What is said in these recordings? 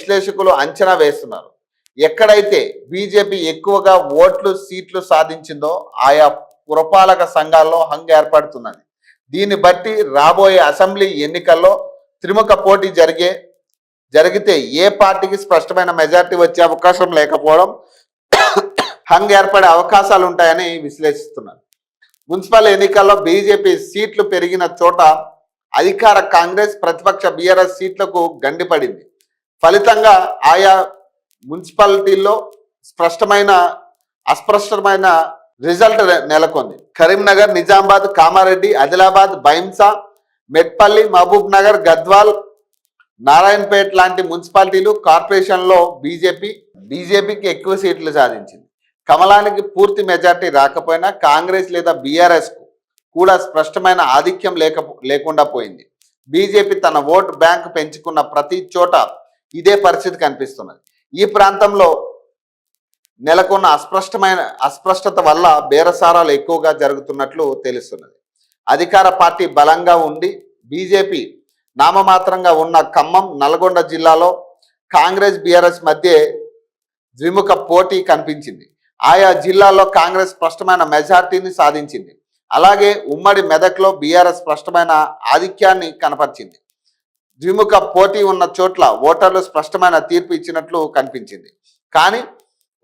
విశ్లేషకులు అంచనా వేస్తున్నారు. ఎక్కడైతే బీజేపీ ఎక్కువగా సీట్లు సాధించిందో ఆయా పురపాలక సంఘాల్లో హంగ్ ఏర్పడుతున్నది. దీన్ని బట్టి రాబోయే అసెంబ్లీ ఎన్నికల్లో త్రిముఖ పోటీ జరిగితే ఏ పార్టీకి స్పష్టమైన మెజార్టీ వచ్చే అవకాశం లేకపోవడం హంగ్ ఏర్పడే అవకాశాలు ఉంటాయని విశ్లేషిస్తున్నారు. మున్సిపల్ ఎన్నికల్లో బీజేపీ సీట్లు పెరిగిన చోట అధికార కాంగ్రెస్ ప్రతిపక్ష బీఆర్ఎస్ సీట్లకు గండిపడింది. ఫలితంగా ఆయా మున్సిపాలిటీల్లో అస్పష్టమైన రిజల్ట్ నెలకొంది. కరీంనగర్, నిజామాబాద్, కామారెడ్డి, ఆదిలాబాద్, బైంసా, మెట్పల్లి, మహబూబ్ నగర్, గద్వాల్, నారాయణపేట లాంటి మున్సిపాలిటీలు కార్పొరేషన్లో బీజేపీకి ఎక్కువ సీట్లు సాధించింది. కమలానికి పూర్తి మెజార్టీ రాకపోయినా కాంగ్రెస్ లేదా బీఆర్ఎస్కు కూడా స్పష్టమైన ఆధిక్యం లేకుండా పోయింది. బీజేపీ తన ఓటు బ్యాంక్ పెంచుకున్న ప్రతి చోట ఇదే పరిస్థితి కనిపిస్తున్నది. ఈ ప్రాంతంలో నెలకొన్న అస్పష్టత వల్ల బేరసారాలు ఎక్కువగా జరుగుతున్నట్లు తెలుస్తున్నది. అధికార పార్టీ బలంగా ఉండి బీజేపీ నామమాత్రంగా ఉన్న ఖమ్మం, నల్గొండ జిల్లాలో కాంగ్రెస్ బీఆర్ఎస్ మధ్య ద్విముఖ పోటీ కనిపించింది. ఆయా జిల్లాల్లో కాంగ్రెస్ స్పష్టమైన మెజార్టీని సాధించింది. అలాగే ఉమ్మడి మెదక్లో బీఆర్ఎస్ స్పష్టమైన ఆధిక్యాన్ని కనపరిచింది. ద్విముఖ పోటీ ఉన్న చోట్ల ఓటర్లు స్పష్టమైన తీర్పు ఇచ్చినట్లు కనిపించింది. కానీ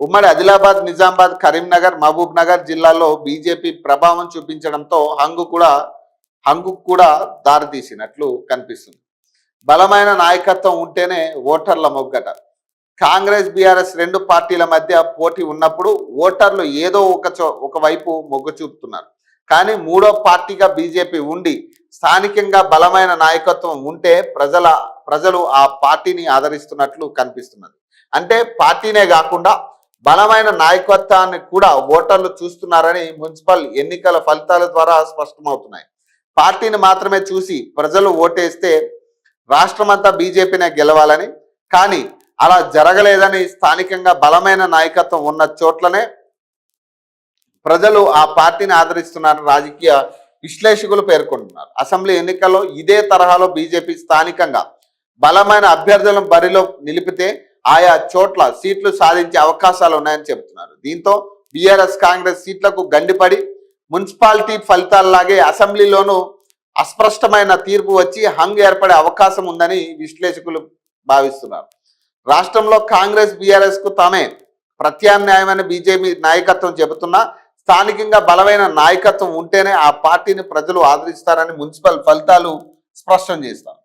ఉమ్మడి ఆదిలాబాద్, నిజామాబాద్, కరీంనగర్, మహబూబ్ నగర్ జిల్లాల్లో బీజేపీ ప్రభావం చూపించడంతో హంగు కూడా దారితీసినట్లు కనిపిస్తుంది. బలమైన నాయకత్వం ఉంటేనే ఓటర్ల మొగ్గట. కాంగ్రెస్ బీఆర్ఎస్ రెండు పార్టీల మధ్య పోటీ ఉన్నప్పుడు ఓటర్లు ఏదో ఒకవైపు మొగ్గు చూపుతున్నారు. కానీ మూడో పార్టీగా బీజేపీ ఉండి స్థానికంగా బలమైన నాయకత్వం ఉంటే ప్రజలు ఆ పార్టీని ఆదరిస్తున్నట్లు కనిపిస్తున్నది. అంటే పార్టీనే కాకుండా బలమైన నాయకత్వాన్ని కూడా ఓటర్లు చూస్తున్నారని మున్సిపల్ ఎన్నికల ఫలితాల ద్వారా స్పష్టమవుతున్నాయి. పార్టీని మాత్రమే చూసి ప్రజలు ఓటేస్తే రాష్ట్రమంతా బీజేపీనే గెలవాలని, కానీ అలా జరగలేదని స్థానికంగా బలమైన నాయకత్వం ఉన్న చోట్లనే ప్రజలు ఆ పార్టీని ఆదరిస్తున్నారని రాజకీయ విశ్లేషకులు పేర్కొంటున్నారు. అసెంబ్లీ ఎన్నికల్లో ఇదే తరహాలో బీజేపీ స్థానికంగా బలమైన అభ్యర్థులను బరిలో నిలిపితే ఆయా చోట్ల సీట్లు సాధించే అవకాశాలు ఉన్నాయని చెబుతున్నారు. దీంతో బీఆర్ఎస్ కాంగ్రెస్ సీట్లకు గండిపడి మున్సిపాలిటీ ఫలితాల్లాగే అసెంబ్లీలోనూ అస్పష్టమైన తీర్పు వచ్చి హంగ్ ఏర్పడే అవకాశం ఉందని విశ్లేషకులు భావిస్తున్నారు. రాష్ట్రంలో కాంగ్రెస్ బీఆర్ఎస్ కు తామే ప్రత్యామ్నాయమని బీజేపీ నాయకత్వం చెబుతున్నా స్థానికంగా బలమైన నాయకత్వం ఉంటేనే ఆ పార్టీని ప్రజలు ఆదరిస్తారని మున్సిపల్ ఫలితాలు స్పష్టం చేస్తారు.